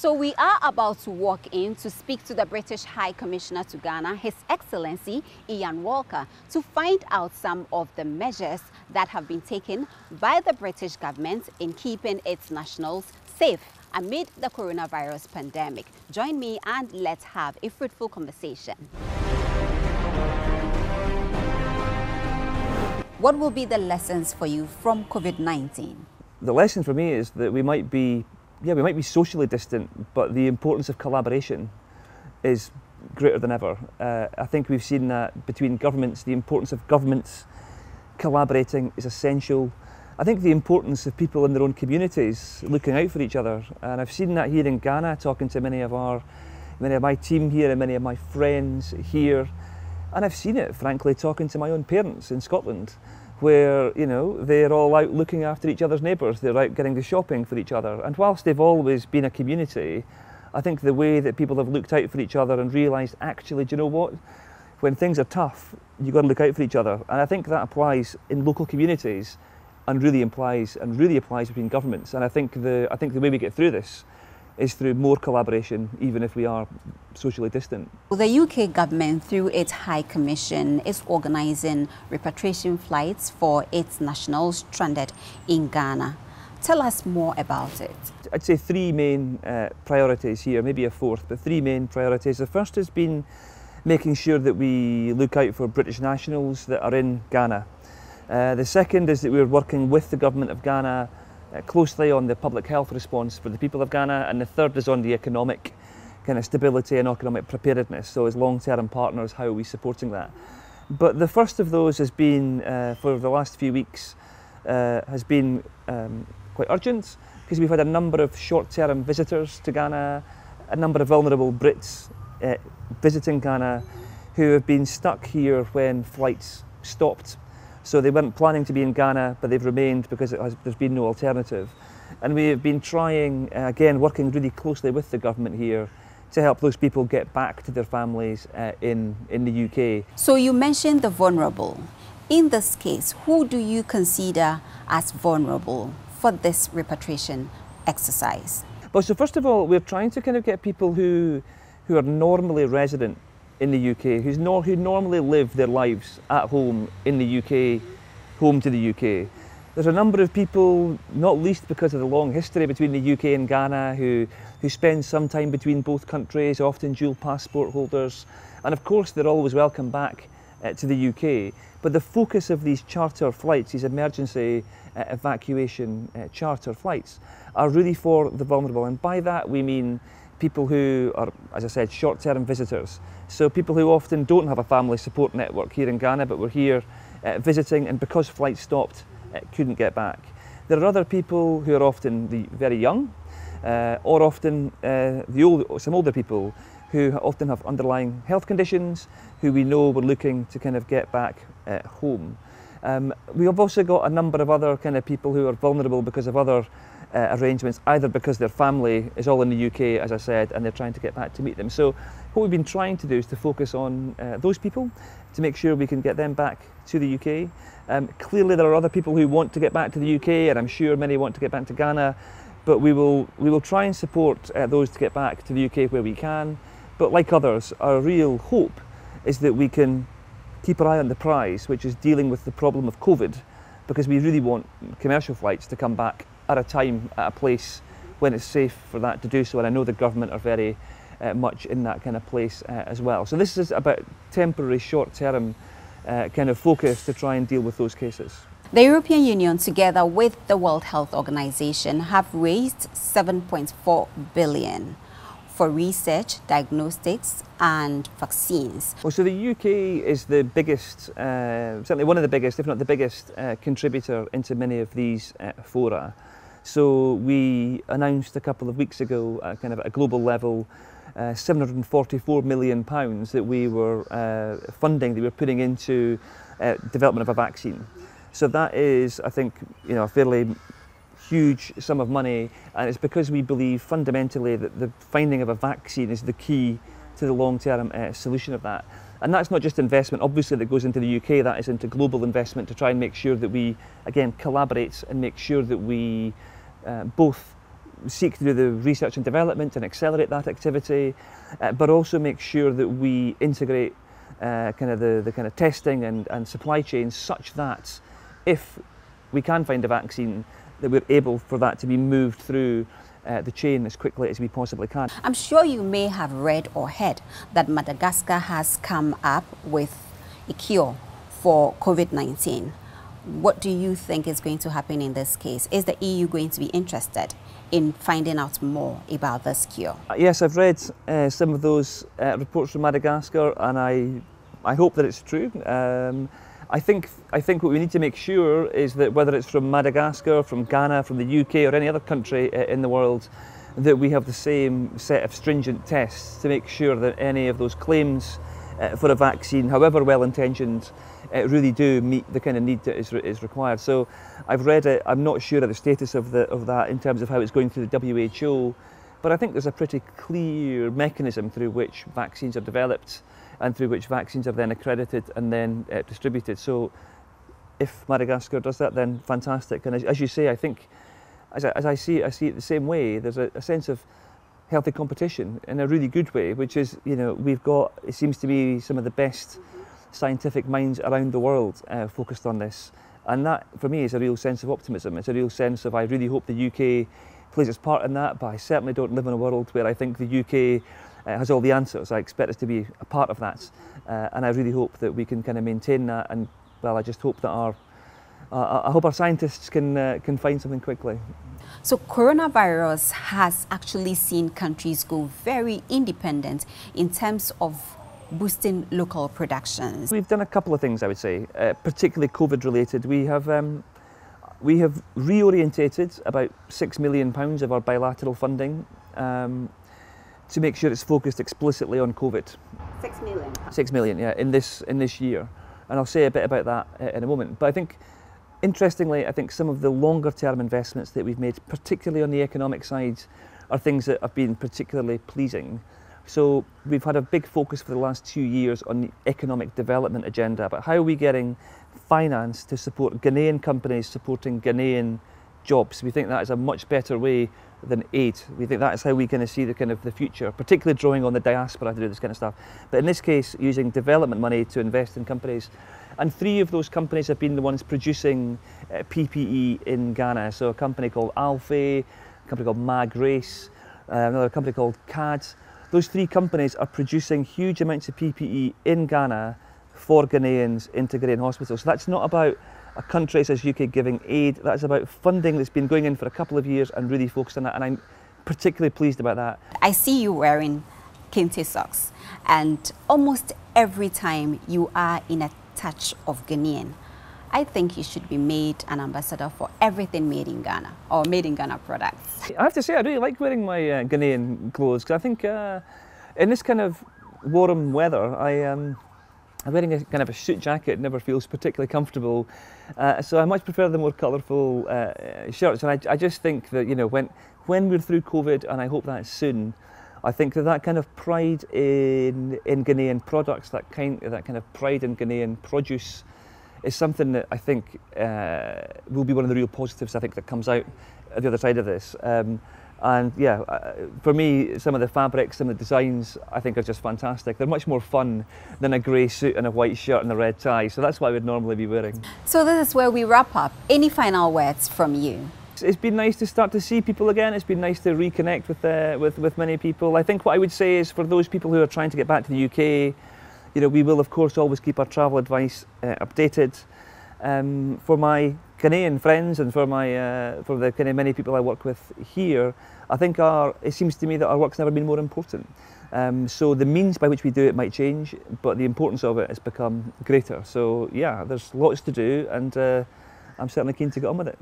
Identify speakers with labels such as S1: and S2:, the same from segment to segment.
S1: So we are about to walk in to speak to the British High Commissioner to Ghana, His Excellency Iain Walker, to find out some of the measures that have been taken by the British government in keeping its nationals safe amid the coronavirus pandemic. Join me and let's have a fruitful conversation. What will be the lessons for you from COVID-19?
S2: The lesson for me is that we might be socially distant, but the importance of collaboration is greater than ever. I think we've seen that between governments, the importance of governments collaborating is essential. I think the importance of people in their own communities looking out for each other, and I've seen that here in Ghana, talking to many of my team here and many of my friends here, and I've seen it, frankly, talking to my own parents in Scotland, where, you know, they're all out looking after each other's neighbours, they're out getting the shopping for each other. And whilst they've always been a community, I think the way that people have looked out for each other and realised, actually, do you know what? When things are tough, you've got to look out for each other. And I think that applies in local communities and really applies between governments. And I think the way we get through this is through more collaboration, even if we are socially distant.
S1: The UK government, through its High Commission, is organising repatriation flights for its nationals stranded in Ghana. Tell us more about it.
S2: I'd say three main priorities here, maybe a fourth, but three main priorities. The first has been making sure that we look out for British nationals that are in Ghana. The second is that we're working with the government of Ghana closely on the public health response for the people of Ghana, and the third is on the economic kind of stability and economic preparedness. So as long-term partners, how are we supporting that? But the first of those has been, for the last few weeks, has been quite urgent, because we've had a number of short-term visitors to Ghana, a number of vulnerable Brits visiting Ghana who have been stuck here when flights stopped. So they weren't planning to be in Ghana, but they've remained because there's been no alternative. And we have been trying, again, working really closely with the government here to help those people get back to their families in the UK.
S1: So you mentioned the vulnerable. In this case, who do you consider as vulnerable for this repatriation exercise?
S2: Well, so first of all, we're trying to kind of get people who are normally resident in the UK, who normally live their lives at home in the UK, home to the UK. There's a number of people, not least because of the long history between the UK and Ghana, who spend some time between both countries, often dual passport holders, and of course they're always welcome back to the UK. But the focus of these charter flights, these emergency evacuation charter flights, are really for the vulnerable, and by that we mean people who are, as I said, short-term visitors. So people who often don't have a family support network here in Ghana, but were here visiting, and because flights stopped, couldn't get back. There are other people who are often very young, or often some older people who often have underlying health conditions, who we know were looking to kind of get back home. We have also got a number of other kind of people who are vulnerable because of other arrangements, either because their family is all in the UK, as I said, and they're trying to get back to meet them. So what we've been trying to do is to focus on those people to make sure we can get them back to the UK. Clearly there are other people who want to get back to the UK, and I'm sure many want to get back to Ghana, but we will try and support those to get back to the UK where we can. But like others, our real hope is that we can keep our eye on the prize, which is dealing with the problem of COVID, because we really want commercial flights to come back at a time, at a place when it's safe for that to do so, and I know the government are very much in that kind of place as well. So this is about temporary, short-term kind of focus to try and deal with those cases.
S1: The European Union, together with the World Health Organization, have raised 7.4 billion for research, diagnostics and vaccines.
S2: Well, so the UK is the biggest, certainly one of the biggest, if not the biggest, contributor into many of these fora. So we announced a couple of weeks ago, kind of at a global level, £744 million that we were funding, that we were putting into development of a vaccine. So that is, I think, you know, a fairly huge sum of money, and it's because we believe fundamentally that the finding of a vaccine is the key to the long-term solution of that. And that's not just investment, obviously, that goes into the UK, that is into global investment to try and make sure that we, again, collaborate and make sure that we both seek to do the research and development and accelerate that activity, but also make sure that we integrate kind of the kind of testing and supply chains such that if we can find a vaccine, that we're able for that to be moved through the chain as quickly as we possibly can.
S1: I'm sure you may have read or heard that Madagascar has come up with a cure for COVID-19. What do you think is going to happen in this case? Is the EU going to be interested in finding out more about this cure?
S2: Yes, I've read some of those reports from Madagascar, and I hope that it's true. I think what we need to make sure is that whether it's from Madagascar, from Ghana, from the UK or any other country in the world, that we have the same set of stringent tests to make sure that any of those claims for a vaccine, however well-intentioned, really do meet the kind of need that is required. So I've read it. I'm not sure of the status of that in terms of how it's going through the WHO, but I think there's a pretty clear mechanism through which vaccines are developed and through which vaccines are then accredited and then distributed. So if Madagascar does that, then fantastic. And as you say, I think, as I see it the same way. There's a sense of healthy competition in a really good way, which is, you know, we've got, it seems to be some of the best scientific minds around the world focused on this. And that, for me, is a real sense of optimism. It's a real sense of, I really hope the UK plays its part in that, but I certainly don't live in a world where I think the UK has all the answers. I expect us to be a part of that, and I really hope that we can kind of maintain that. And well, I just hope that I hope our scientists can find something quickly.
S1: So coronavirus has actually seen countries go very independent in terms of boosting local productions.
S2: We've done a couple of things, I would say, particularly COVID related. We have reorientated about £6 million of our bilateral funding to make sure it's focused explicitly on COVID.
S1: 6 million?
S2: 6 million, yeah, in this year. And I'll say a bit about that in a moment. But I think, interestingly, I think some of the longer term investments that we've made, particularly on the economic side, are things that have been particularly pleasing. So we've had a big focus for the last 2 years on the economic development agenda, about how are we getting finance to support Ghanaian companies supporting Ghanaian jobs. We think that is a much better way than aid. We think that is how we kind of see the future, particularly drawing on the diaspora to do this kind of stuff. But in this case, using development money to invest in companies. And 3 of those companies have been the ones producing PPE in Ghana. So a company called Alfie, a company called Mag Race, another company called CAD. Those 3 companies are producing huge amounts of PPE in Ghana for Ghanaians into Ghanaian hospitals. So that's not about a country such as UK giving aid, that's about funding that's been going in for a couple of years and really focused on that, and I'm particularly pleased about that.
S1: I see you wearing kente socks, and almost every time you are in a touch of Ghanaian. I think you should be made an ambassador for everything made in Ghana, or made in Ghana products.
S2: I have to say, I really like wearing my Ghanaian clothes, because I think in this kind of warm weather, I'm wearing a kind of a suit jacket, never feels particularly comfortable, so I much prefer the more colourful shirts. And I just think that, you know, when we're through COVID, and I hope that's soon, I think that kind of pride in Ghanaian products, that kind of pride in Ghanaian produce, is something that I think will be one of the real positives I think that comes out at the other side of this. And yeah, for me, some of the fabrics and the designs I think are just fantastic. They're much more fun than a grey suit and a white shirt and a red tie, so that's what I would normally be wearing.
S1: So this is where we wrap up. Any final words from you?
S2: It's been nice to start to see people again. It's been nice to reconnect with many people. I think what I would say is, for those people who are trying to get back to the UK, you know, we will of course always keep our travel advice updated. For my Ghanaian friends and for the kind of many people I work with here, I think it seems to me that our work's never been more important. So the means by which we do it might change, but the importance of it has become greater. So yeah, there's lots to do, and I'm certainly keen to get on with it.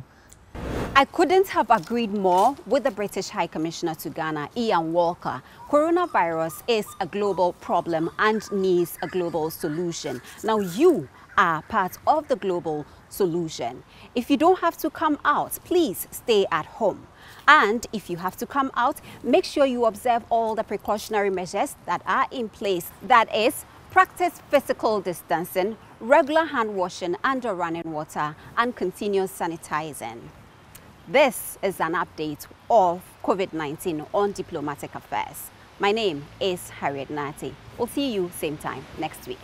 S1: I couldn't have agreed more with the British High Commissioner to Ghana, Iain Walker. Coronavirus is a global problem and needs a global solution. Now you are part of the global solution. If you don't have to come out, please stay at home. And if you have to come out, make sure you observe all the precautionary measures that are in place. That is, practice physical distancing, regular hand washing under running water, and continuous sanitizing. This is an update of COVID-19 on diplomatic affairs. My name is Harriet Nati. We'll see you same time next week.